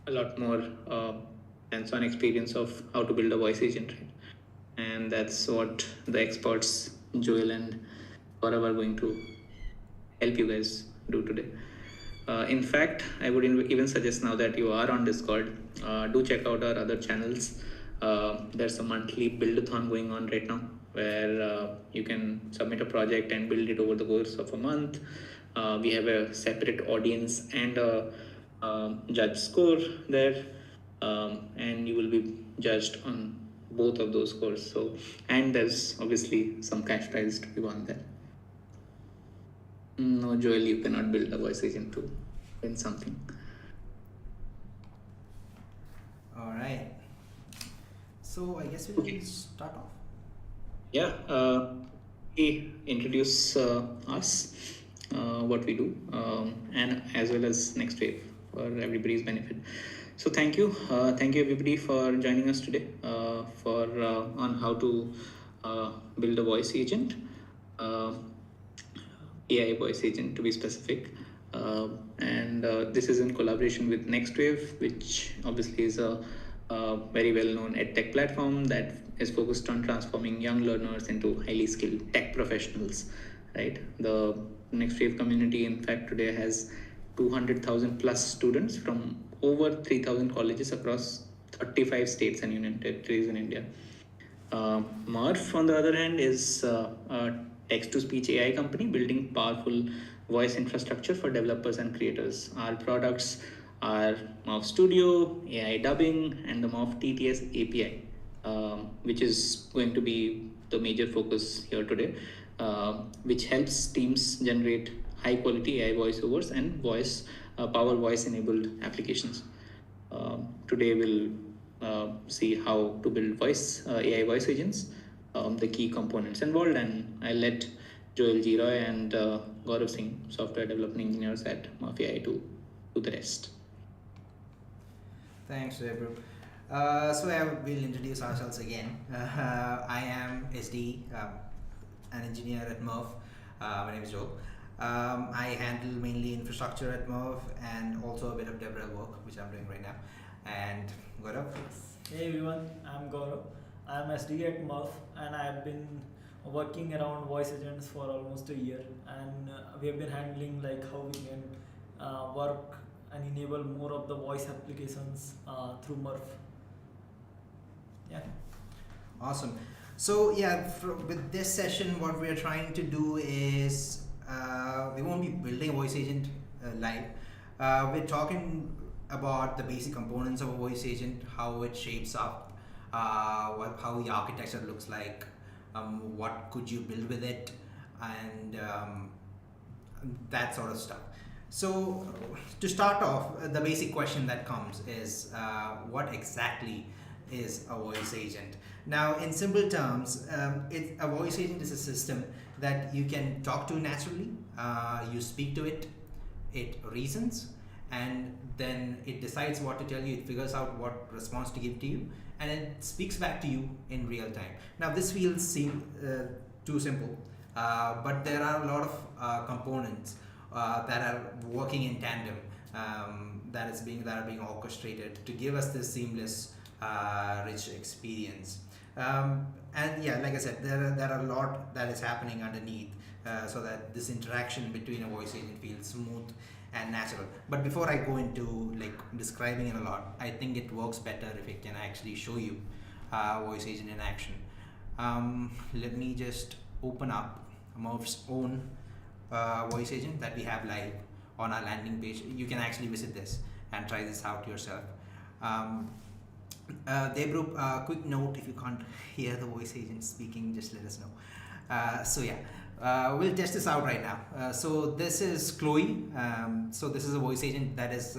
a lot more hands-on experience of how to build a voice agent, right? And that's what the experts Joel and Gaurav are going to help you guys do today. In fact, I would even suggest now that you are on Discord, do check out our other channels. There's a monthly build-a-thon going on right now where you can submit a project and build it over the course of a month. We have a separate audience and a judge score there, and you will be judged on both of those scores. So, and there's obviously some cash prize to be won there. No, Joel, you cannot build a voice agent to win something. All right. So I guess we'll start off. Yeah, we introduce us, what we do, and as well as NxtWave for everybody's benefit. So thank you everybody for joining us today for on how to build a voice agent. AI voice agent to be specific. And this is in collaboration with NxtWave, which obviously is a very well-known edtech platform that is focused on transforming young learners into highly skilled tech professionals, right? The NxtWave community, in fact, today has 200,000 plus students from over 3,000 colleges across 35 states and union territories in India. Murf, on the other hand, is a text-to-speech AI company building powerful voice infrastructure for developers and creators. Our products are Murf Studio, AI dubbing, and the Murf TTS API, which is going to be the major focus here today, which helps teams generate high-quality AI voiceovers and power voice-enabled applications. Today we'll see how to build AI voice agents, the key components involved, and I'll let Joel Giroy and Gaurav Singh, software development engineers at Murf AI, to do the rest. Thanks, Gaurav. So we'll introduce ourselves again. I am SDE, an engineer at Murf. My name is Joel. I handle mainly infrastructure at Murf and also a bit of DevRel work, which I'm doing right now. And Gaurav? Hey everyone, I'm Gaurav. I'm SD at Murf and I've been working around voice agents for almost a year, and we have been handling like how we can work and enable more of the voice applications through Murf. Yeah. Awesome. So yeah, with this session, what we are trying to do is we won't be building a voice agent live. We're talking about the basic components of a voice agent, how it shapes up, how the architecture looks like, what could you build with it, and that sort of stuff. So to start off, the basic question that comes is what exactly is a voice agent? Now, in simple terms, a voice agent is a system that you can talk to naturally. You speak to it, it reasons, and then it decides what to tell you. It figures out what response to give to you, and it speaks back to you in real time. Now, this feels too simple, but there are a lot of components that are working in tandem, that are being orchestrated to give us this seamless, rich experience. And yeah, like I said, there are a lot that is happening underneath, so that this interaction between a voice agent feels smooth and natural. But before I go into like describing it a lot, I think it works better if it can actually show you voice agent in action. Let me just open up Murf's own voice agent that we have live on our landing page. You can actually visit this and try this out yourself. Debrub, quick note, if you can't hear the voice agent speaking, just let us know. So yeah, we'll test this out right now. So this is Chloe. So this is a voice agent that is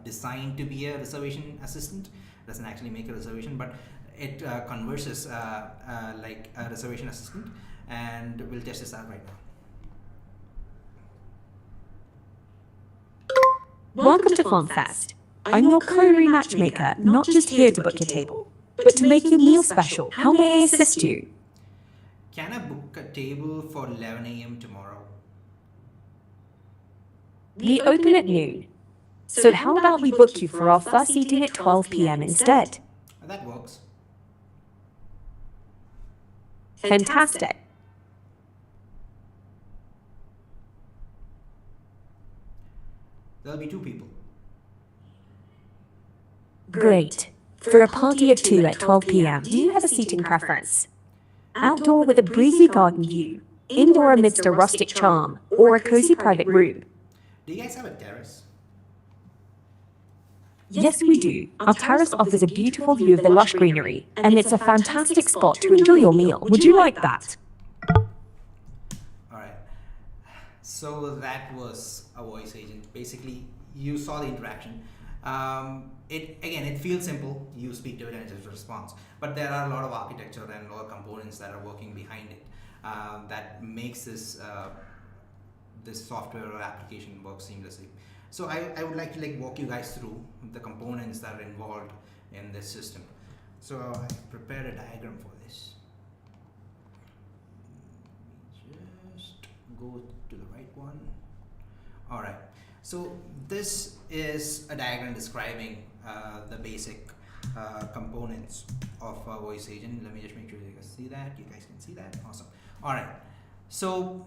designed to be a reservation assistant. Doesn't actually make a reservation, but it converses like a reservation assistant, and we'll test this out right now. Welcome to FunFest. I'm your culinary matchmaker, not just here to book your table, but to make your meal special. How may I assist you? Can I book a table for 11 a.m. tomorrow? We open at noon. So how about we book you for our first meeting at 12 p.m. instead? That works. Fantastic. There'll be 2 people. Great. For a party of 2 at 12 p.m., do you have a seating preference? Outdoor with a breezy garden view, indoor amidst a rustic charm, or a cozy private room? Do you guys have a terrace? Yes, we do. Our terrace offers a beautiful view of the lush greenery, and it's a fantastic spot to enjoy your meal. Would you like that? Alright. So that was a voice agent. Basically, you saw the interaction. It feels simple. You speak to it and it just responds. But there are a lot of architecture and a lot of components that are working behind it that makes this software or application work seamlessly. So I would like to walk you guys through the components that are involved in this system. So I prepared a diagram for this. Just go to the right one. All right. So this is a diagram describing the basic components of a voice agent. Let me just make sure you guys see that. You guys can see that. Awesome. All right. So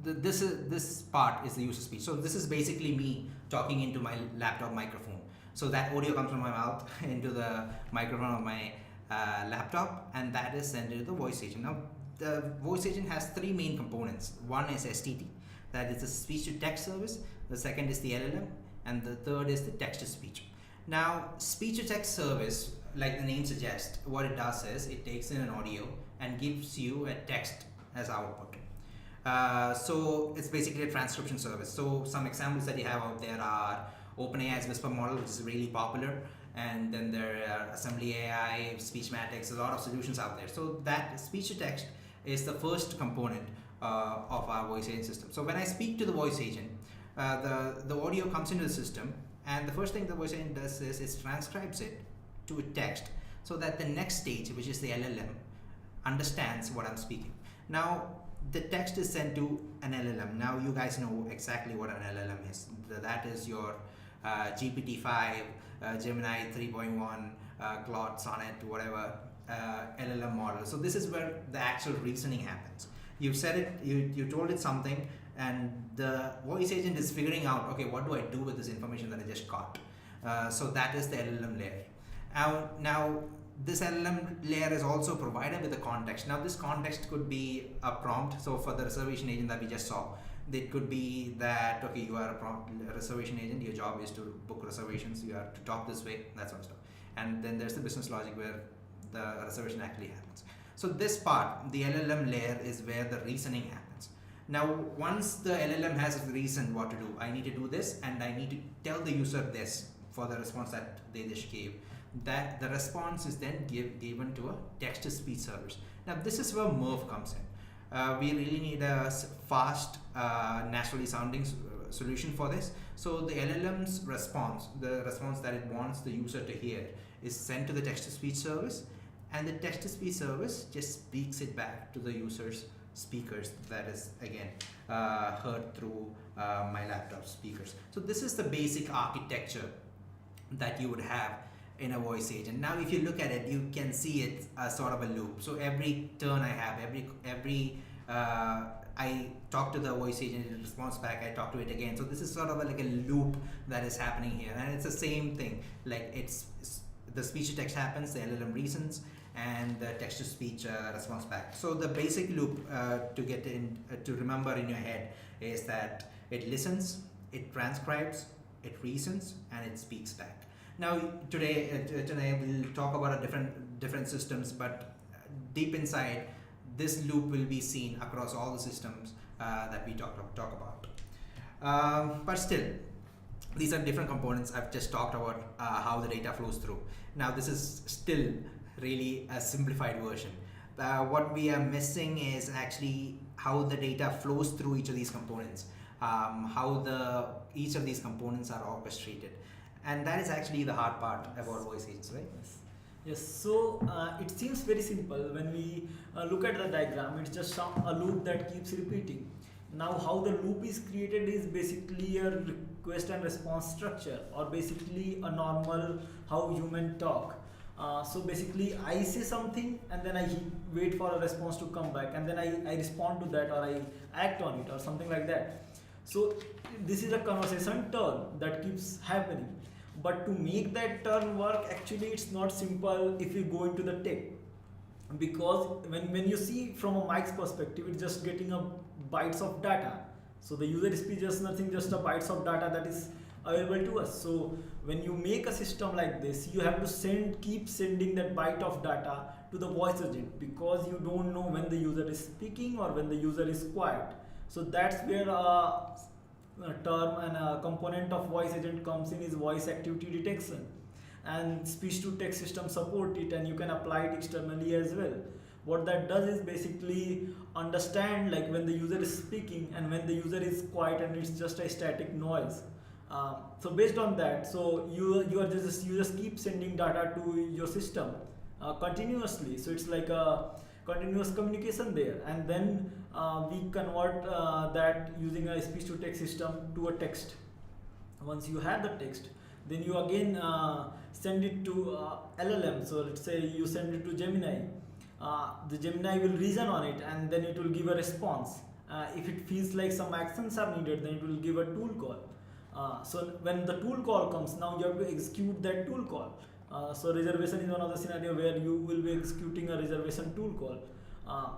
this part is the user speech. So this is basically me talking into my laptop microphone. So that audio comes from my mouth into the microphone of my laptop, and that is sent into the voice agent. Now the voice agent has 3 main components. One is STT, that is the speech to text service. The second is the LLM, and the third is the text to speech. Now speech to text service, like the name suggests, what it does is it takes in an audio and gives you a text as output. So it's basically a transcription service. So some examples that you have out there are OpenAI's Whisper model, which is really popular, and then there are Assembly AI, Speechmatics, a lot of solutions out there. So that speech to text is the first component of our voice agent system. So when I speak to the voice agent, the audio comes into the system, and the first thing the voice agent does is it transcribes it to a text, so that the next stage, which is the LLM, understands what I'm speaking. Now the text is sent to an LLM. Now you guys know exactly what an LLM is. That is your GPT-5, Gemini 3.1, Claude, Sonnet, whatever LLM model. So this is where the actual reasoning happens. You said it, you told it something, and the voice agent is figuring out, okay, what do I do with this information that I just got? So that is the LLM layer. Now this LLM layer is also provided with a context. Now this context could be a prompt. So for the reservation agent that we just saw, it could be that, okay, you are a reservation agent, your job is to book reservations, you have to talk this way, that sort of stuff. And then there's the business logic where the reservation actually happens. So this part, the LLM layer, is where the reasoning happens. Now once the LLM has reasoned what to do, I need to do this and I need to tell the user this for the response that they just gave. That the response is then given to a text-to-speech service. Now this is where Murf comes in. We really need a fast, naturally sounding solution for this. So the LLM's response, the response that it wants the user to hear, is sent to the text-to-speech service, and the text-to-speech service just speaks it back to the user's speakers. That is again heard through my laptop speakers. So this is the basic architecture that you would have in a voice agent. Now if you look at it, you can see it as sort of a loop. So every turn I have, every I talk to the voice agent, it responds back, I talk to it again. So this is sort of like a loop that is happening here, and it's the same thing. Like it's the speech to text happens, the LLM reasons, and the text to speech responds back. So the basic loop to get in to remember in your head is that it listens, it transcribes, it reasons, and it speaks back. Now today we'll talk about different systems, but deep inside, this loop will be seen across all the systems that we talk about. But still, these are different components. I've just talked about how the data flows through. Now this is still really a simplified version. What we are missing is actually how the data flows through each of these components, how each of these components are orchestrated. And that is actually the hard part about voice agents, right? Yes, so it seems very simple when we look at the diagram. It's just a loop that keeps repeating. Now how the loop is created is basically a request and response structure, or basically a normal how human talk. So basically I say something and then I wait for a response to come back, and then I respond to that, or I act on it, or something like that. So this is a conversation turn that keeps happening. But to make that turn work, actually it's not simple if you go into the tech, because when you see from a mic's perspective, it's just getting a bytes of data. So the user speech is nothing, just a bytes of data that is available to us. So when you make a system like this, you have to keep sending that byte of data to the voice agent, because you don't know when the user is speaking or when the user is quiet. So that's where a term and a component of voice agent comes in, is voice activity detection, and speech to text system support it, and you can apply it externally as well. What that does is basically understand like when the user is speaking and when the user is quiet, and it's just a static noise. So based on that, so you just keep sending data to your system continuously. So it's like a continuous communication there, and then we convert that using a speech to text system to a text. Once you have the text, then you again send it to LLM. So let's say you send it to Gemini. The Gemini will reason on it, and then it will give a response. If it feels like some actions are needed, then it will give a tool call. So when the tool call comes, now you have to execute that tool call. So reservation is one of the scenario where you will be executing a reservation tool call.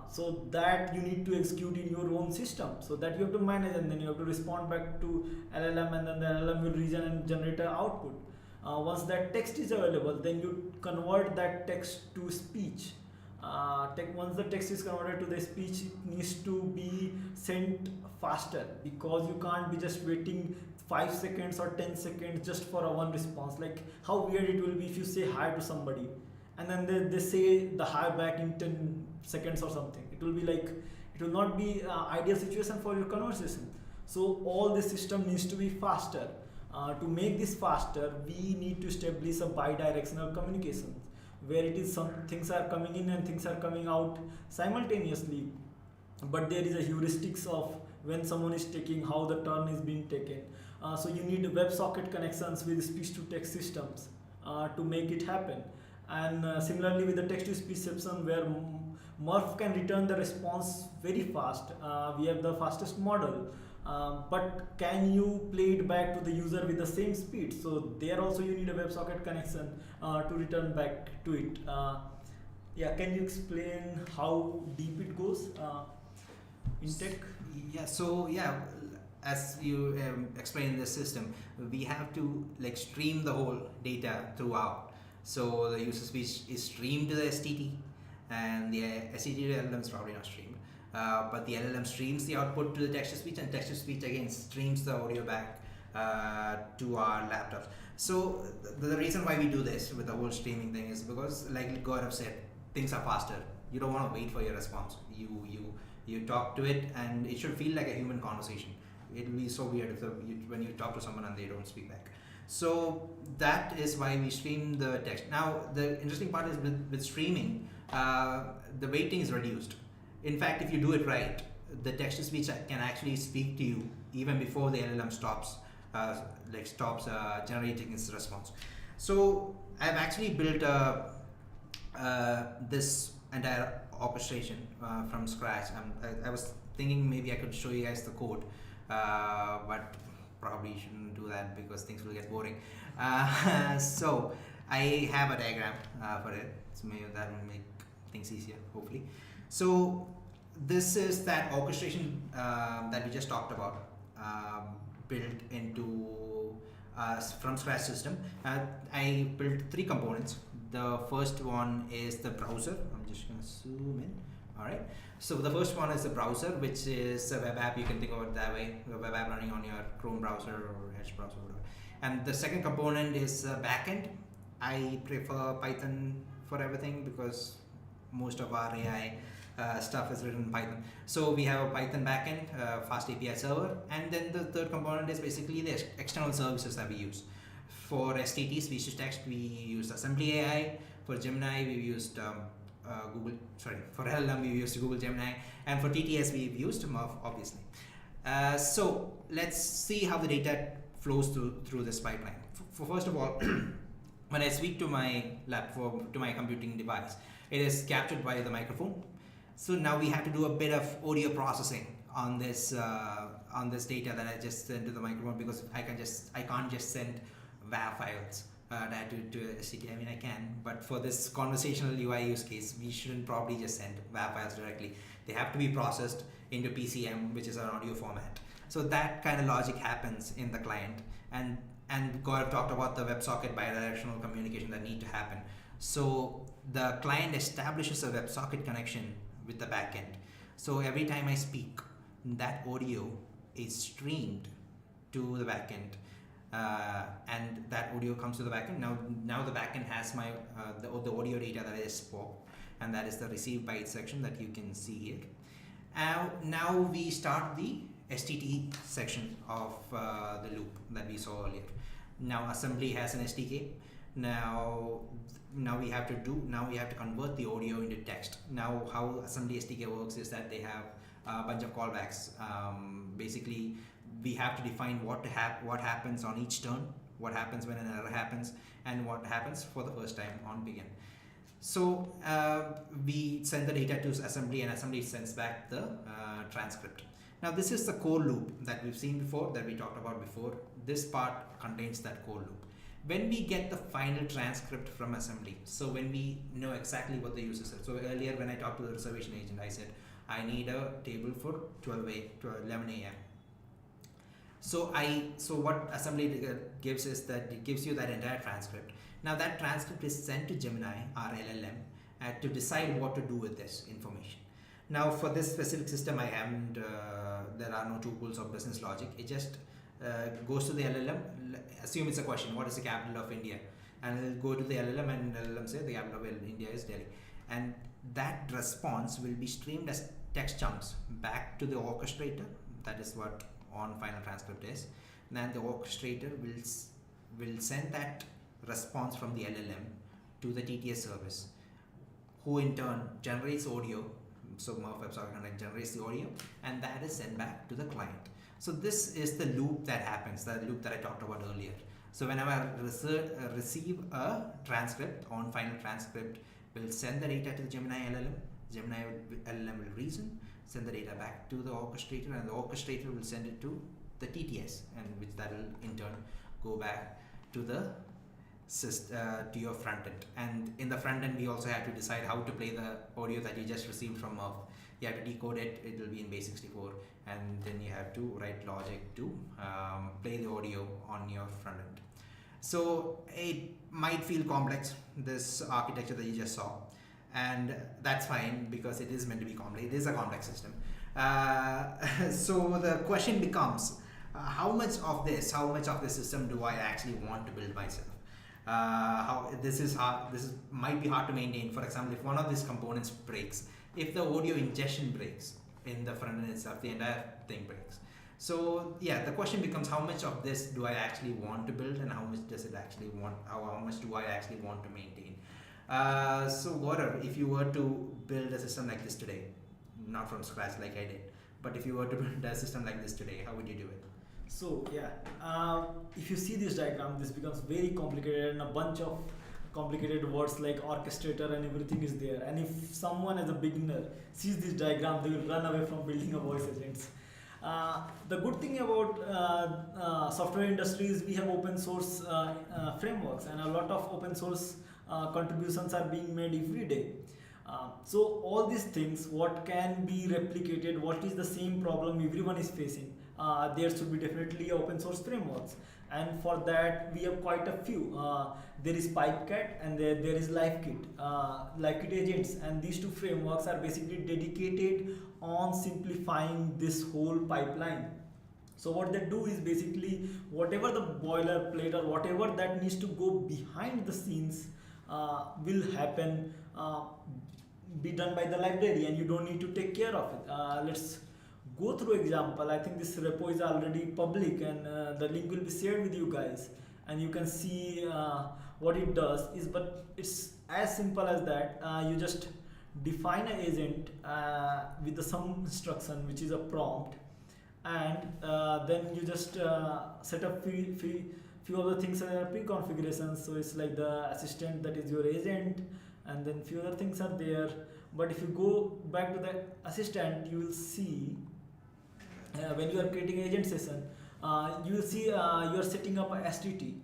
So that you need to execute in your own system. So that you have to manage, and then you have to respond back to LLM, and then the LLM will reason and generate an output. Once that text is available, then you convert that text to speech. Once the text is converted to the speech, it needs to be sent faster, because you can't be just waiting 5 seconds or 10 seconds just for a one response. Like how weird it will be if you say hi to somebody and then they say the hi back in 10 seconds or something. It will be like, it will not be ideal situation for your conversation. So all the system needs to be faster. To make this faster, we need to establish a bi-directional communication, where it is some things are coming in and things are coming out simultaneously, but there is a heuristics of when someone is taking, how the turn is being taken. So you need WebSocket connections with speech to text systems to make it happen. And similarly with the text to speech system, where Murf can return the response very fast. We have the fastest model. But can you play it back to the user with the same speed? So there also you need a WebSocket connection to return back to it. Yeah, can you explain how deep it goes in tech? Yeah, so yeah, as you explained the system, we have to like stream the whole data throughout. So the user speech is streamed to the STT, and the STT to LLM is probably not streamed. But the LLM streams the output to the text to speech, and text to speech again streams the audio back to our laptops. So the reason why we do this with the whole streaming thing is because, like Gaurav said, things are faster. You don't want to wait for your response. You talk to it, and it should feel like a human conversation. It will be so weird if when you talk to someone and they don't speak back. So that is why we stream the text. Now the interesting part is with streaming, the waiting is reduced. In fact, if you do it right, the text to speech can actually speak to you even before the LLM stops generating its response. So I've actually built this entire orchestration from scratch. I was thinking maybe I could show you guys the code, but probably shouldn't do that because things will get boring. So I have a diagram for it, so maybe that will make things easier, hopefully. So this is that orchestration that we just talked about, built into from scratch system. I built 3 components. The first one is the browser. I'm just going to zoom in. All right. So the first one is the browser, which is a web app. You can think of it that way, a web app running on your Chrome browser or Edge browser, whatever. And the second component is backend. I prefer Python for everything because most of our AI stuff is written in Python. So we have a Python backend, fast API server, and then the third component is basically the external services that we use. For STT, speech to text, we used Assembly AI. For Gemini, we used for LLM, we used Google Gemini, and for TTS, we've used Murf, obviously. So let's see how the data flows through this pipeline. First of all, when I speak to my laptop, to my computing device, it is captured by the microphone. So now we have to do a bit of audio processing on this data that I just sent to the microphone, because I can't just send WAV files to SDK. I mean, I can, but for this conversational UI use case, we shouldn't probably just send WAV files directly. They have to be processed into PCM, which is an audio format. So that kind of logic happens in the client, and Gaurav talked about the WebSocket bidirectional communication that need to happen. So the client establishes a WebSocket connection with the backend. So every time I speak, that audio is streamed to the backend, and that audio comes to the backend. Now the backend has my the audio data that I spoke, and that is the received byte section that you can see here. Now we start the STT section of the loop that we saw earlier. Now assembly has an SDK. Now we have to convert the audio into text. Now how assembly SDK works is that they have a bunch of callbacks. Basically, we have to define what happens on each turn, what happens when an error happens, and what happens for the first time on begin. So we send the data to assembly, and assembly sends back the transcript. Now this is the core loop that we've seen before, that we talked about before. This part contains that core loop. When we get the final transcript from assembly, so when we know exactly what the user said. So earlier when I talked to the reservation agent, I said, I need a table for 11 a.m. So what assembly gives is that it gives you that entire transcript. Now that transcript is sent to Gemini, our LLM, to decide what to do with this information. Now for this specific system, I haven't, there are no tuples of business logic. It just goes to the LLM, assume it's a question, what is the capital of India? And it'll go to the LLM, and LLM say the capital of India is Delhi. And that response will be streamed as text chunks back to the orchestrator. That is what on final transcript is. And then the orchestrator will send that response from the LLM to the TTS service, who in turn generates audio. So Murf WebSocket generates the audio, and that is sent back to the client. So this is the loop that happens, the loop that I talked about earlier. So whenever I receive a transcript, on final transcript, we'll send the data to the Gemini LLM. Gemini LLM will reason, send the data back to the orchestrator, and the orchestrator will send it to the TTS, and which that will in turn go back to the to your front end. And in the front end, we also have to decide how to play the audio that you just received from Murf. You have to decode it, it will be in base 64, and then you have to write logic to play the audio on your front end. So it might feel complex, this architecture that you just saw, and that's fine, because it is meant to be complex. It is a complex system. So the question becomes, how much of this system do I actually want to build myself? This might be hard to maintain. For example, if one of these components breaks, if the audio ingestion breaks in the front end itself, the entire thing breaks. So yeah, the question becomes, how much of this do I actually want to build, and how much does it actually want? How much do I actually want to maintain? So Gaurav, if you were to build a system like this today, not from scratch like I did, but if you were to build a system like this today, how would you do it? So yeah, if you see this diagram, this becomes very complicated, and a bunch of complicated words like orchestrator and everything is there. And if someone as a beginner sees this diagram, they will run away from building a voice agents. The good thing about software industry is we have open source frameworks, and a lot of open source contributions are being made every day. So all these things, what can be replicated, what is the same problem everyone is facing, there should be definitely open source frameworks, and for that we have quite a few. There is PipeCat, and there is LiveKit agents, and these two frameworks are basically dedicated on simplifying this whole pipeline. So what they do is basically whatever the boilerplate or whatever that needs to go behind the scenes will happen, be done by the library, and you don't need to take care of it. Let's go through example. I think this repo is already public, and the link will be shared with you guys, and you can see what it does is, but it's as simple as that. You just define an agent with the some instruction, which is a prompt, and then you just set up few other things are pre-configurations. So it's like the assistant, that is your agent, and then few other things are there. But if you go back to the assistant, you will see when you are creating agent session, you will see you are setting up a STT,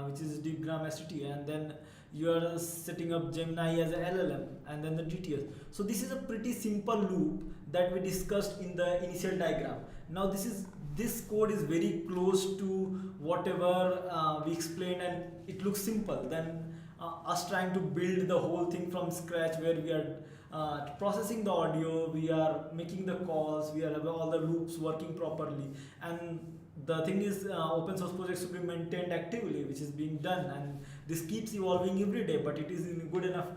which is deepgram STT, and then you are setting up Gemini as a LLM, and then the TTS. So this is a pretty simple loop that we discussed in the initial diagram. Now this code is very close to whatever we explained, and it looks simple than us trying to build the whole thing from scratch, where we are processing the audio, we are making the calls, we are all the loops working properly. And the thing is, open source projects should be maintained actively, which is being done, and this keeps evolving every day, but it is in a good enough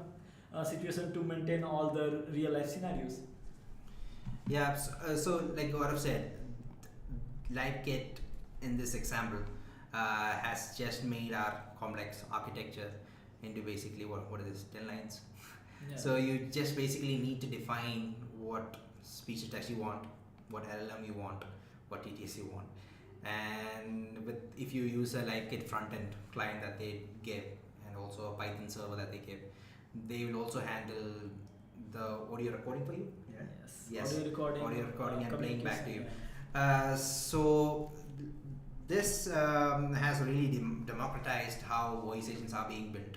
situation to maintain all the real life scenarios. Yeah, so like Gaurav said, LiveKit in this example has just made our complex architecture into basically what is this, 10 lines. Yeah. So you just basically need to define what speech to text you want, what LLM you want, what TTS you want. And if you use a LiveKit front-end client that they give, and also a Python server that they give, they will also handle the audio recording for you. Yes. Audio recording and playing back to you. So this has really democratized how voice agents are being built.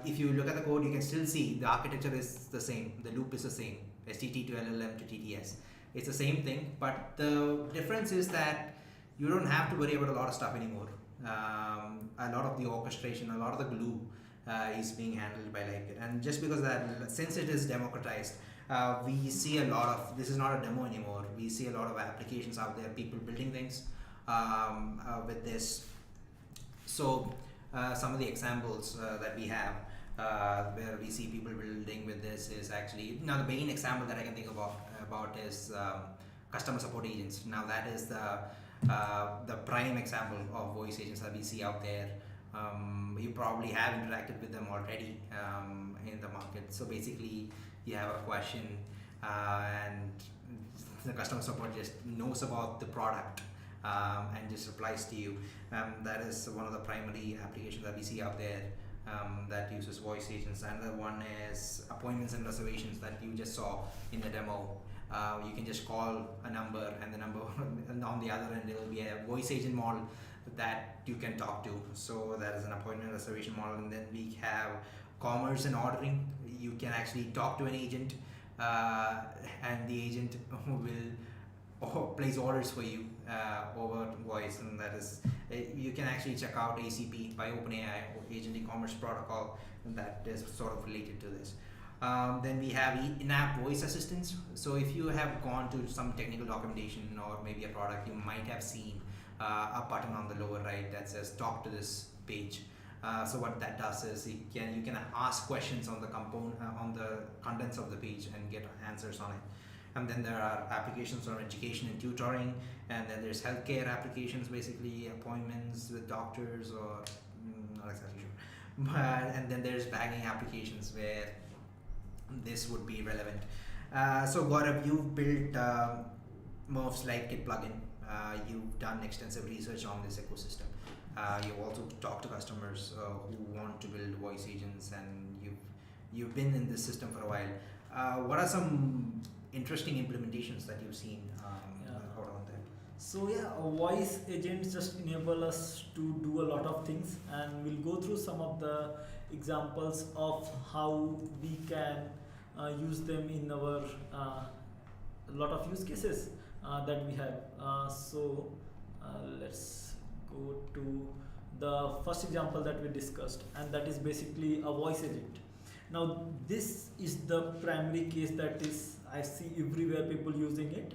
If you look at the code, you can still see the architecture is the same, the loop is the same, STT to LLM to TTS. It's the same thing, but the difference is that you don't have to worry about a lot of stuff anymore. A lot of the orchestration, a lot of the glue is being handled by LiveKit. And just because that, since it is democratized, we see a lot of, this is not a demo anymore, we see a lot of applications out there, people building things with this. So some of the examples that we have where we see people building with this is actually, now the main example that I can think about is customer support agents. Now that is the prime example of voice agents that we see out there. You probably have interacted with them already in the market. So basically you have a question and the customer support just knows about the product and just replies to you. That is one of the primary applications that we see out there that uses voice agents. Another one is appointments and reservations that you just saw in the demo. You can just call a number, and the number and on the other end there will be a voice agent model that you can talk to. So that is an appointment reservation model. And then we have commerce and ordering. You can actually talk to an agent and the agent will place orders for you over voice, and that is, you can actually check out ACP by OpenAI, or Agent E-commerce Protocol, and that is sort of related to this. Then we have in-app voice assistants. So if you have gone to some technical documentation or maybe a product, you might have seen a button on the lower right that says talk to this page. So what that does is you can ask questions on the on the contents of the page and get answers on it. And then there are applications on education and tutoring, and then there's healthcare applications, basically appointments with doctors or not exactly sure. And then there's bagging applications where this would be relevant. So Gaurav, you've built Murf's LiveKit plugin. You've done extensive research on this ecosystem. You also talk to customers who want to build voice agents, and you've been in this system for a while. What are some interesting implementations that you've seen out on that? So yeah, voice agents just enable us to do a lot of things, and we'll go through some of the examples of how we can use them in our lot of use cases that we have. So let's go to the first example that we discussed, and that is basically a voice agent. Now this is the primary case that is I see everywhere people using it,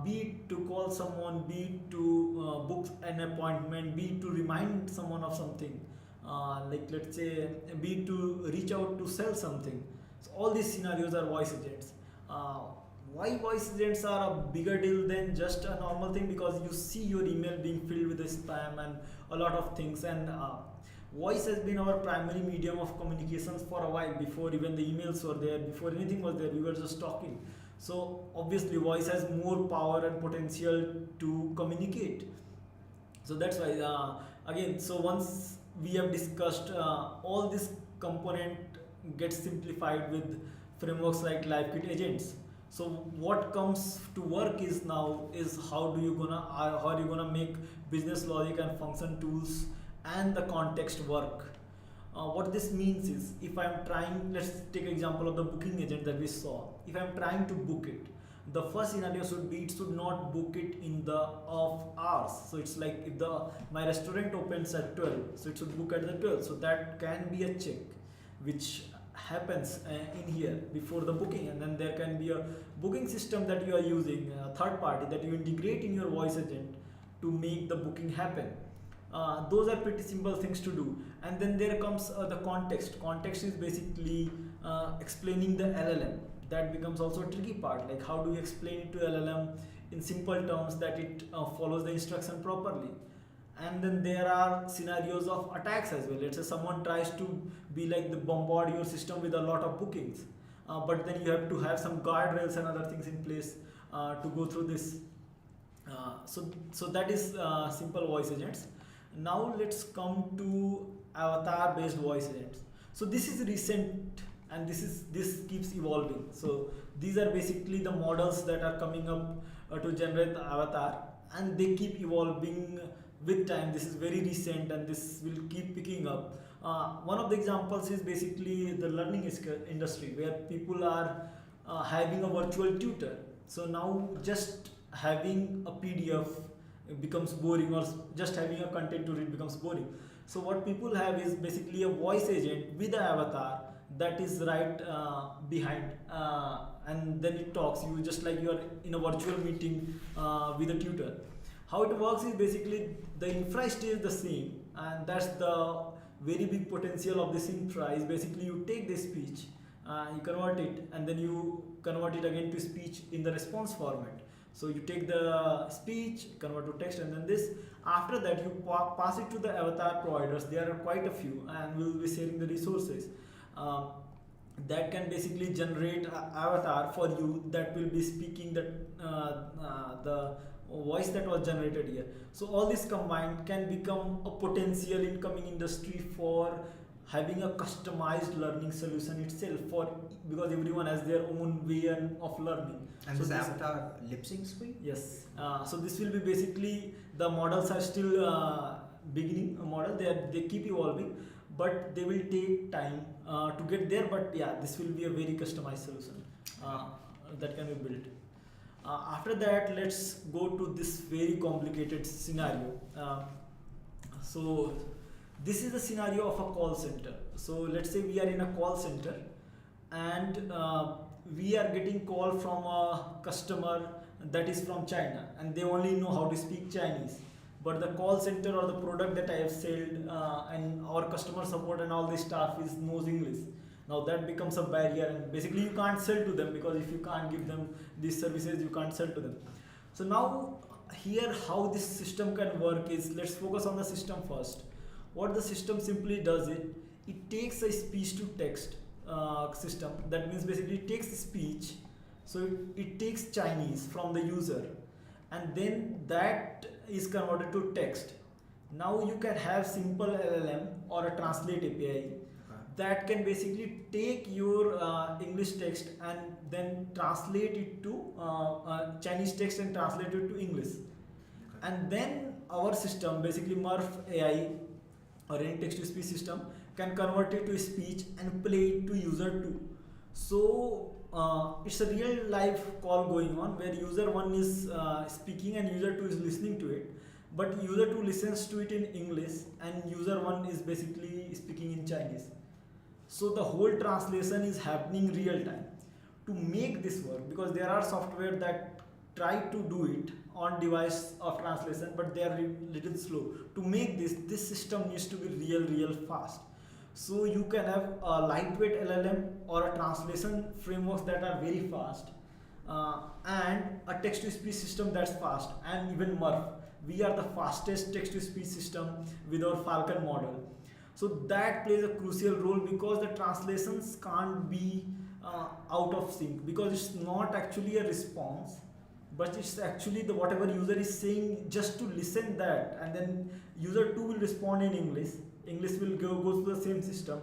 be it to call someone, be it to book an appointment, be it to remind someone of something, like let's say be it to reach out to sell something. So all these scenarios are voice agents. Why voice agents are a bigger deal than just a normal thing? Because you see your email being filled with spam and a lot of things, and voice has been our primary medium of communications for a while. Before even the emails were there, before anything was there, we were just talking. So obviously voice has more power and potential to communicate. So that's why again, so once we have discussed all this component gets simplified with frameworks like LiveKit agents. So what comes to work is now is how are you gonna make business logic and function tools and the context work. What this means is, if I'm trying, let's take example of the booking agent that we saw. If I'm trying to book it, the first scenario should be it should not book it in the off hours. So it's like if my restaurant opens at 12, so it should book at the 12. So that can be a check which happens in here before the booking, and then there can be a booking system that you are using, a third party that you integrate in your voice agent to make the booking happen. Those are pretty simple things to do. And then there comes the context. Context is basically explaining the LLM. That becomes also a tricky part. Like, how do you explain it to LLM in simple terms that it follows the instruction properly? And then there are scenarios of attacks as well. Let's say someone tries to be like the bombard your system with a lot of bookings, but then you have to have some guardrails and other things in place to go through this. So that is simple voice agents. Now let's come to avatar based voice agents. So this is recent, and this keeps evolving. So these are basically the models that are coming up to generate the avatar, and they keep evolving with time. This is very recent, and this will keep picking up. One of the examples is basically the learning industry, where people are having a virtual tutor. So now just having a PDF becomes boring, or just having a content to read becomes boring. So what people have is basically a voice agent with an avatar that is right behind, and then it talks you just like you are in a virtual meeting with a tutor. How it works is basically the infra stays the same, and that's the very big potential of this infra. Is basically you take the speech, you convert it, and then you convert it again to speech in the response format. So you take the speech, convert to text, and then this. After that, you pass it to the avatar providers. There are quite a few, and we will be sharing the resources that can basically generate an avatar for you that will be speaking the voice that was generated here. So all this combined can become a potential incoming industry for having a customized learning solution itself, because everyone has their own way of learning. And so this avatar lip syncs for you? Yes. So this will be basically, the models are still beginning a model. They keep evolving, but they will take time to get there. But yeah, this will be a very customized solution that can be built. After that, let's go to this very complicated scenario. So this is the scenario of a call center. So let's say we are in a call center, and we are getting call from a customer that is from China, and they only know how to speak Chinese. But the call center or the product that I have sold and our customer support and all the staff knows English. Now that becomes a barrier, and basically you can't sell to them, because if you can't give them these services, you can't sell to them. So now here, how this system can work is, let's focus on the system first. What the system simply does it takes a speech to text system. That means basically it takes speech, so it takes Chinese from the user, and then that is converted to text. Now you can have simple LLM or a translate API that can basically take your English text and then translate it to Chinese text and translate it to English. And then our system, basically Murf AI or any text-to-speech system, can convert it to speech and play it to user 2. So it's a real live call going on, where user 1 is speaking and user 2 is listening to it. But user 2 listens to it in English, and user 1 is basically speaking in Chinese. So the whole translation is happening real time. To make this work, because there are software that try to do it on device of translation, but they are little slow. To make this system needs to be real fast. So you can have a lightweight LLM or a translation frameworks that are very fast, and a text-to-speech system that's fast, and even Murf. We are the fastest text-to-speech system with our Falcon model. So that plays a crucial role, because the translations can't be out of sync, because it's not actually a response, but it's actually the whatever user is saying just to listen that, and then user 2 will respond in English will go to the same system,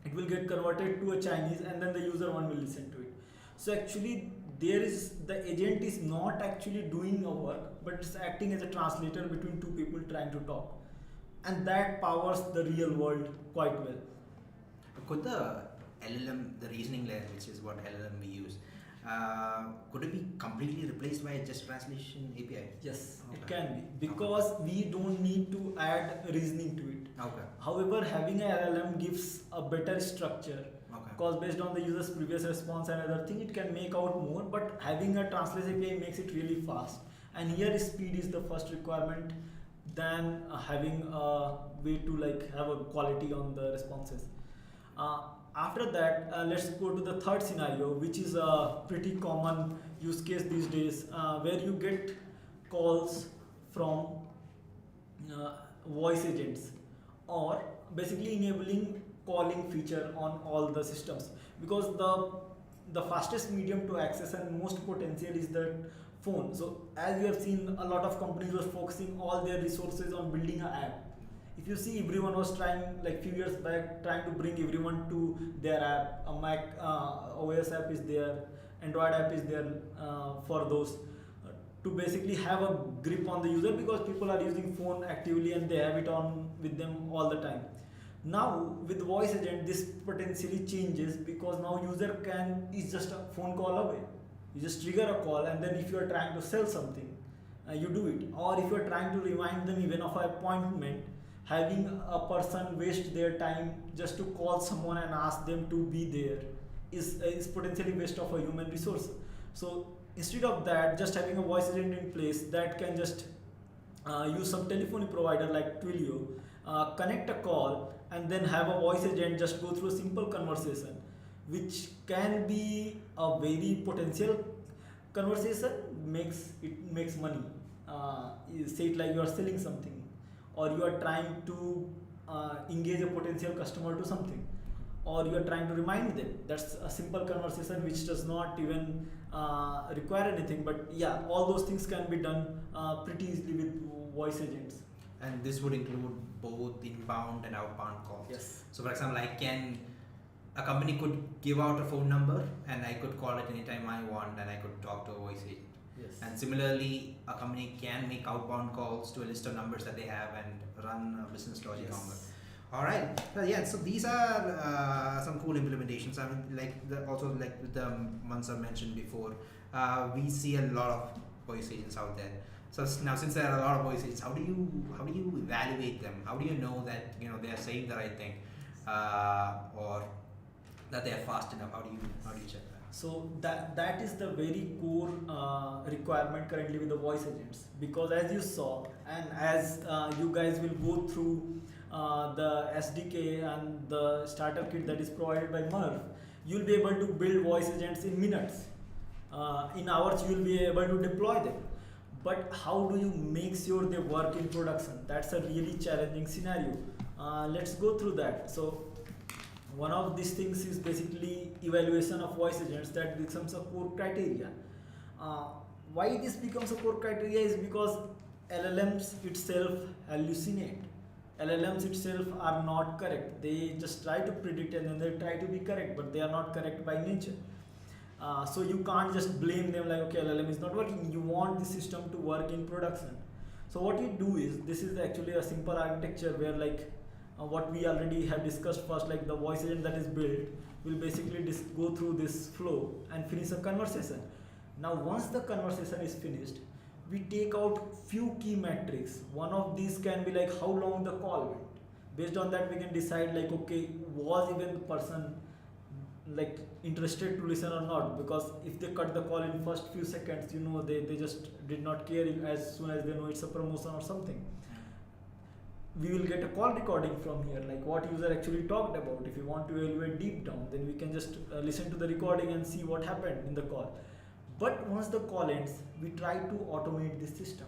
it will get converted to a Chinese, and then the user 1 will listen to it. So actually the agent is not actually doing a work, but it's acting as a translator between two people trying to talk, and that powers the real world quite well. Could the LLM, the reasoning layer, which is what LLM we use, could it be completely replaced by just translation API? Yes, Okay. it can be, because we don't need to add reasoning to it. Okay. However, having an LLM gives a better structure, Okay. because based on the user's previous response and other thing, it can make out more, but having a translation API makes it really fast. And here speed is the first requirement than having a way to like have a quality on the responses. After that, let's go to the third scenario, which is a pretty common use case these days, where you get calls from voice agents, or basically enabling calling feature on all the systems, because the fastest medium to access and most potential is the phone. So as we have seen, a lot of companies were focusing all their resources on building an app. If you see, everyone was trying, like few years back, trying to bring everyone to their app. A Mac OS app is there, Android app is there for those, to basically have a grip on the user, because people are using phone actively and they have it on with them all the time. Now with voice agent, this potentially changes, because now user is just a phone call away. You just trigger a call, and then if you are trying to sell something, you do it. Or if you are trying to remind them even of an appointment, having a person waste their time just to call someone and ask them to be there is potentially waste of a human resource. So instead of that, just having a voice agent in place that can just use some telephony provider like Twilio, connect a call, and then have a voice agent just go through a simple conversation, which can be a very potential conversation, makes money. You say it like you are selling something, or you are trying to engage a potential customer to something, or you are trying to remind them. That's a simple conversation which does not even require anything. But yeah, all those things can be done pretty easily with voice agents. And this would include both inbound and outbound calls. Yes. So for example, a company could give out a phone number, and I could call it anytime I want, and I could talk to a voice agent. Yes. And similarly, a company can make outbound calls to a list of numbers that they have and run a business logic on them. All right. Yeah. So these are some cool implementations. I mean, also with the ones I mentioned before, we see a lot of voice agents out there. So now, since there are a lot of voice agents, how do you evaluate them? How do you know that they are saying the right thing, or that they are fast enough? How do you check that? So that is the very core requirement currently with the voice agents, because as you saw, and as you guys will go through the SDK and the starter kit that is provided by Murf, you'll be able to build voice agents in minutes. In hours, you'll be able to deploy them. But how do you make sure they work in production? That's a really challenging scenario. Let's go through that. So one of these things is basically evaluation of voice agents. That becomes a core criteria. Why this becomes a core criteria is because LLMs itself hallucinate. LLMs itself are not correct. They just try to predict and then they try to be correct, but they are not correct by nature. So you can't just blame them like, okay, LLM is not working. You want the system to work in production. So what you do is, this is actually a simple architecture where what we already have discussed first, like the voice agent that is built will basically go through this flow and finish a conversation. Now once the conversation is finished, we take out few key metrics. One of these can be like how long the call went. Based on that, we can decide like, okay, was even the person like interested to listen or not, because if they cut the call in first few seconds, they just did not care as soon as they know it's a promotion or something. We will get a call recording from here, like what user actually talked about. If you want to evaluate deep down, then we can just listen to the recording and see what happened in the call. But once the call ends, we try to automate this system.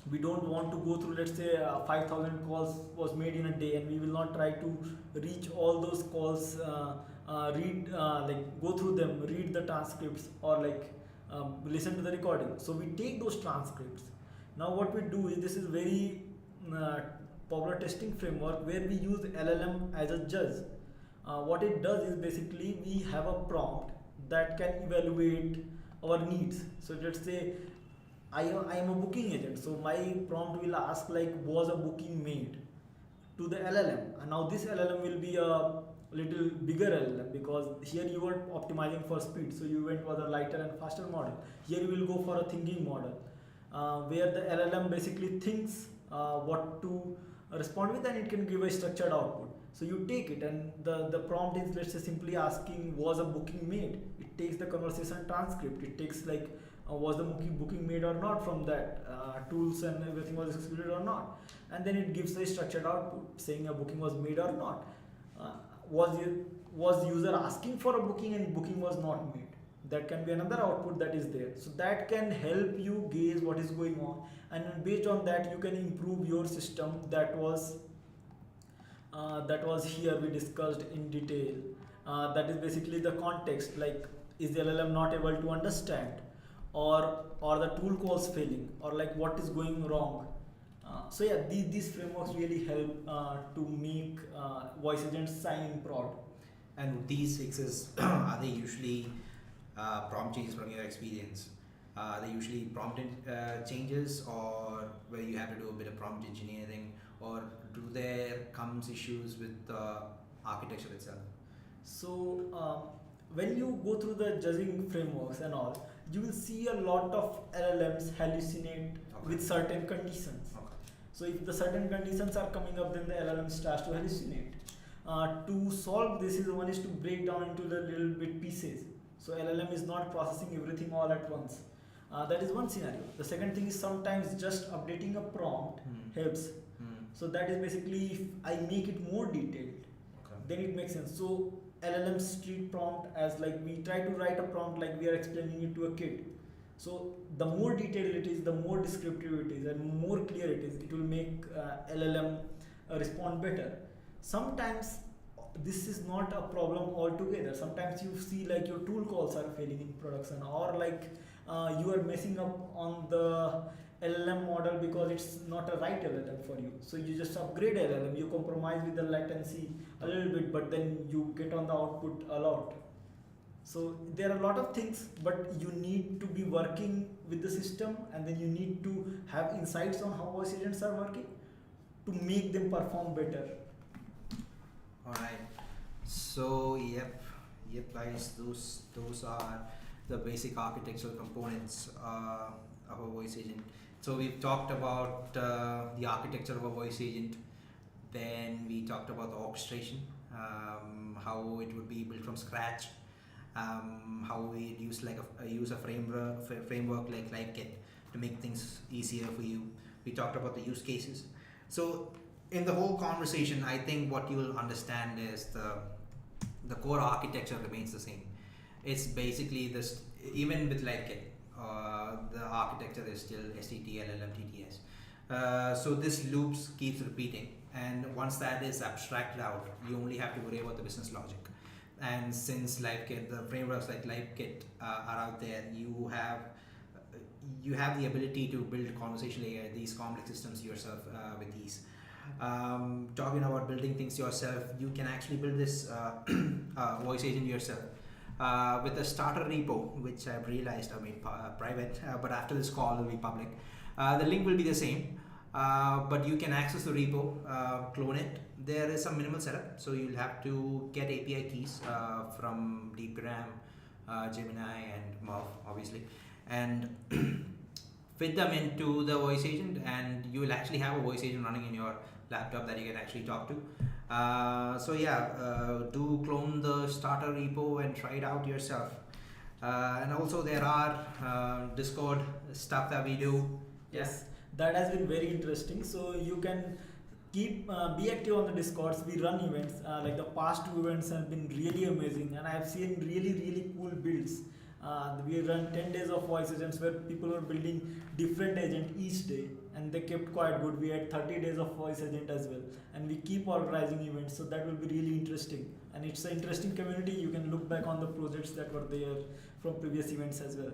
We don't want to go through, let's say 5,000 calls was made in a day, and we will not try to reach all those calls go through them, read the transcripts, or listen to the recording. So we take those transcripts. Now what we do is, this is very popular testing framework where we use LLM as a judge. What it does is, basically we have a prompt that can evaluate our needs. So let's say I am a booking agent, so my prompt will ask was a booking made, to the LLM. And now this LLM will be a little bigger LLM, because here you are optimizing for speed, so you went for the lighter and faster model. Here you will go for a thinking model, where the LLM basically thinks what to respond with, and it can give a structured output. So you take it, and the prompt is, let's say, simply asking, was a booking made? It takes the conversation transcript, it takes was the booking made or not, from that tools and everything was executed or not, and then it gives a structured output saying a booking was made or not. Was user asking for a booking and booking was not made? That can be another output that is there. So that can help you gauge what is going on, and based on that you can improve your system. That was here we discussed in detail. That is basically the context, is the LLM not able to understand, or the tool calls failing, or what is going wrong. So yeah, these frameworks really help to make voice agents shine in prod. And these fixes, are they usually prompt changes from your experience? Are they usually prompt changes, or where you have to do a bit of prompt engineering, or do there comes issues with the architecture itself? So when you go through the judging frameworks and all, you will see a lot of LLMs hallucinate with certain conditions. So if the certain conditions are coming up, then the LLM starts to hallucinate. To solve this one is to break down into the little bit pieces. So LLM is not processing everything all at once. That is one scenario. The second thing is, sometimes just updating a prompt helps. So that is basically, if I make it more detailed, then it makes sense. So LLMs treat prompt as we try to write a prompt like we are explaining it to a kid. So the more detailed it is, the more descriptive it is, and more clear it is, it will make LLM respond better. Sometimes this is not a problem altogether. Sometimes you see your tool calls are failing in production, or you are messing up on the LLM model because it's not a right LLM for you. So you just upgrade LLM, you compromise with the latency a little bit, but then you get on the output a lot. So there are a lot of things, but you need to be working with the system, and then you need to have insights on how voice agents are working to make them perform better. Alright, so yep guys, those are the basic architectural components of a voice agent. So we've talked about the architecture of a voice agent, then we talked about the orchestration, how it would be built from scratch, how we use use a framework like LiveKit to make things easier for you. We talked about the use cases. So in the whole conversation, I think what you will understand is the core architecture remains the same. It's basically this, even with LiveKit, the architecture is still SDT, LLM, TTS. So this loops keeps repeating, and once that is abstracted out, you only have to worry about the business logic. And since LiveKit, the frameworks like LiveKit are out there, you have the ability to build conversational AI, these complex systems yourself with ease. Talking about building things yourself, you can actually build this voice agent yourself with a starter repo, which I've realized I made private, but after this call it will be public. The link will be the same, but you can access the repo, clone it. There is some minimal setup, so you'll have to get API keys from DeepGram, Gemini, and Murf, obviously, and fit them into the voice agent, and you will actually have a voice agent running in your laptop that you can actually talk to. So yeah, do clone the starter repo and try it out yourself. And also there are Discord stuff that we do. Yes, that has been very interesting. So you can keep be active on the Discords. We run events, like the past two events have been really amazing, and I have seen really cool builds We run 10 days of voice agents where people were building different agent each day, and they kept quite good. We had 30 days of voice agent as well, and we keep organizing events, so that will be really interesting. And it's an interesting community. You can look back on the projects that were there from previous events as well.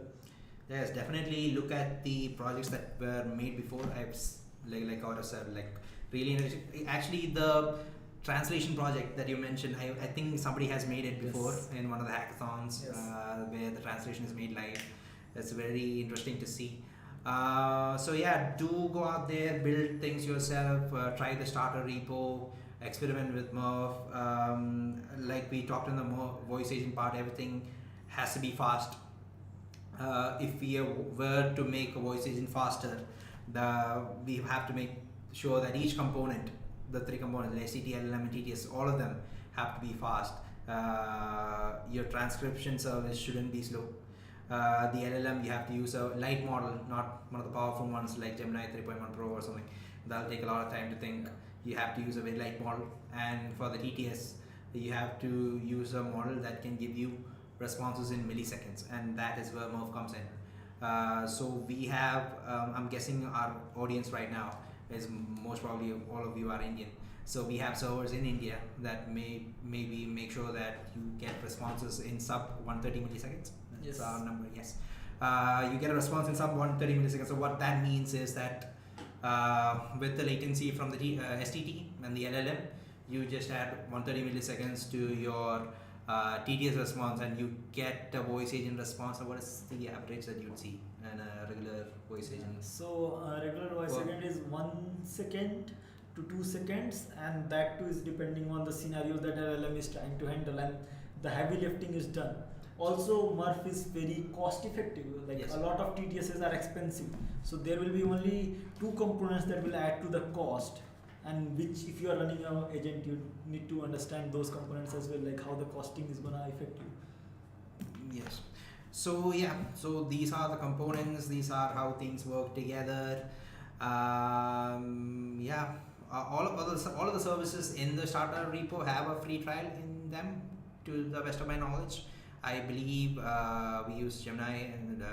Yes, definitely look at the projects that were made before. Like Gaurav said, like really interesting. Actually, the translation project that you mentioned, I think somebody has made it before in one of the hackathons where the translation is made live. That's very interesting to see. So yeah, do go out there, build things yourself, try the starter repo, experiment with Murf. Like we talked in the voice agent part, everything has to be fast. If we were to make a voice agent faster, we have to make sure that each component, the three components, the SDE, LLM, and TTS, all of them have to be fast. Your transcription service shouldn't be slow. The LLM, you have to use a light model, not one of the powerful ones like Gemini 3.1 Pro or something. That'll take a lot of time to think. You have to use a very light model. And for the TTS, you have to use a model that can give you responses in milliseconds, and that is where Murf comes in. So we have, I'm guessing our audience right now is most probably all of you are Indian. So we have servers in India that maybe make sure that you get responses in sub 130 milliseconds. That's our number, yes. You get a response in sub 130 milliseconds. So what that means is that with the latency from the STT and the LLM, you just add 130 milliseconds to your TTS response, and you get a voice agent response. So what is the average that you'd see in a regular voice agent? So regular voice agent is 1 second to 2 seconds, and that too is depending on the scenario that LLM is trying to handle, and the heavy lifting is done. Also, Murf is very cost effective. Like a lot of TTSs are expensive, so there will be only 2 components that will add to the cost. And which, if you are running an agent, you need to understand those components as well, like how the costing is gonna affect you. Yes. So yeah, so these are the components. These are how things work together. Yeah, all of the services in the starter repo have a free trial in them, to the best of my knowledge. I believe we use Gemini and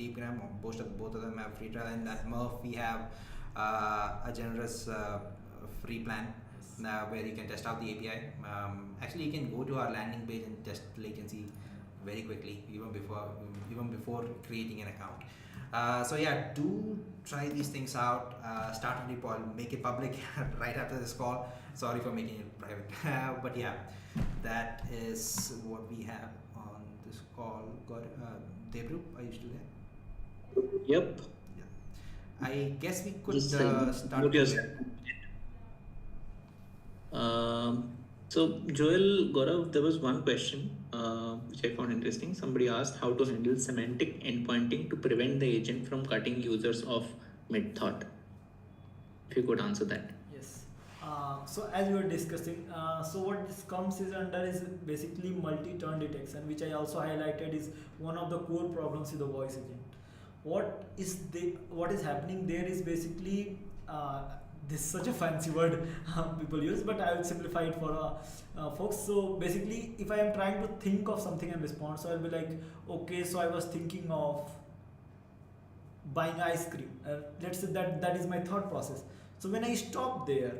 DeepGram. Both of them have free trial, and at Murf we have a generous free plan where you can test out the API. Actually, you can go to our landing page and test latency very quickly, even before creating an account. So yeah, do try these things out. Start a repo. I'll make it public right after this call. Sorry for making it private. But yeah, that is what we have on this call. Debru, are you still there? Yep. Yeah. I guess we could start. So Joel, Gaurav, there was one question which I found interesting. Somebody asked how to handle semantic endpointing to prevent the agent from cutting users off mid-thought. If you could answer that. Yes. So as we were discussing, so what this comes is under is basically multi-turn detection, which I also highlighted is one of the core problems with the voice agent. What is happening there is basically this is such a fancy word people use, but I will simplify it for folks. So basically, if I am trying to think of something and respond, so I'll be like, okay, so I was thinking of buying ice cream. Let's say that is my thought process. So when I stop there,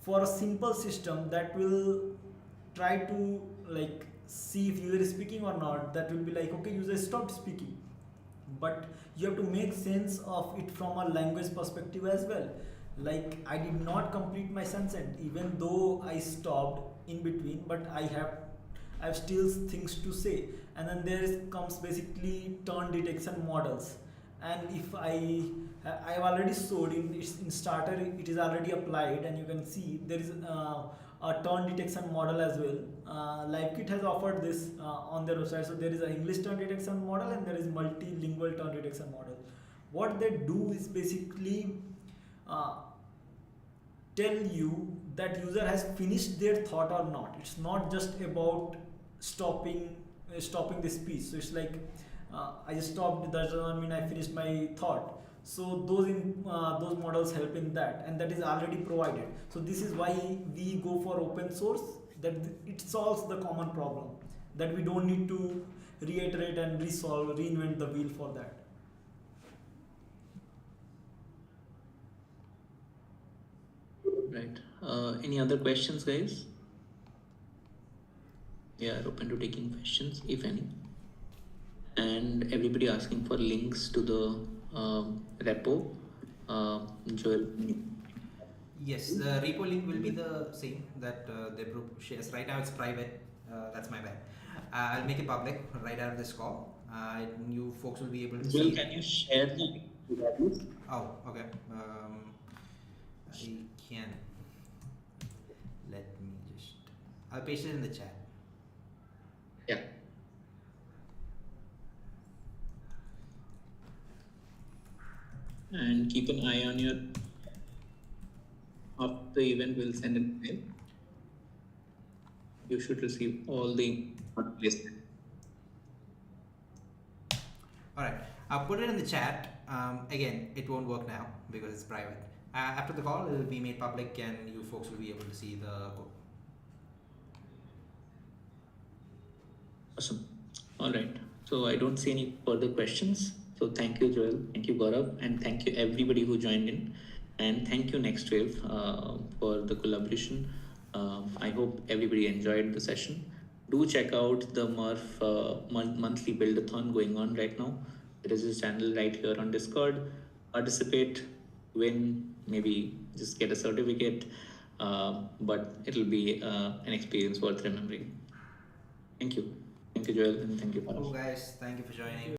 for a simple system that will try to like see if user is speaking or not, that will be like, okay, user stopped speaking. But you have to make sense of it from a language perspective as well. Like, I did not complete my sentence even though I stopped in between, but I have still things to say. And then there comes basically turn detection models. And if I've already showed in starter, it is already applied, and you can see there is a turn detection model as well. LiveKit has offered this on their website. So there is an English turn detection model and there is multilingual turn detection model. What they do is basically tell you that user has finished their thought or not. It's not just about stopping the speech. So it's like I just stopped, that doesn't mean I finished my thought. So those models help in that, and that is already provided. So this is why we go for open source, that it solves the common problem. that we don't need to reiterate and reinvent the wheel for that. Right. Any other questions, guys? We are open to taking questions, if any. And everybody asking for links to the repo. Joel. Yes, the repo link will be the same that the group shares. Right now it's private. That's my bad. I'll make it public right out of this call. You folks will be able to Joel, see. can you share the link to that list? Oh, okay. I can. Let me just. I'll paste it in the chat. Yeah. And keep an eye on your. After the event, we'll send an email. You should receive all the listed. All right. I'll put it in the chat. Again, it won't work now because it's private. After the call, it will be made public, and you folks will be able to see the code. Awesome. All right. So I don't see any further questions. So thank you, Joel. Thank you, Gaurav. And thank you, everybody who joined in. And thank you, NxtWave, for the collaboration. I hope everybody enjoyed the session. Do check out the Murf monthly build-a-thon going on right now. There is a channel right here on Discord. Participate, win, maybe just get a certificate. But it'll be an experience worth remembering. Thank you. Thank you, Joel, and thank you, Gaurav. Cool, guys. Thank you for joining.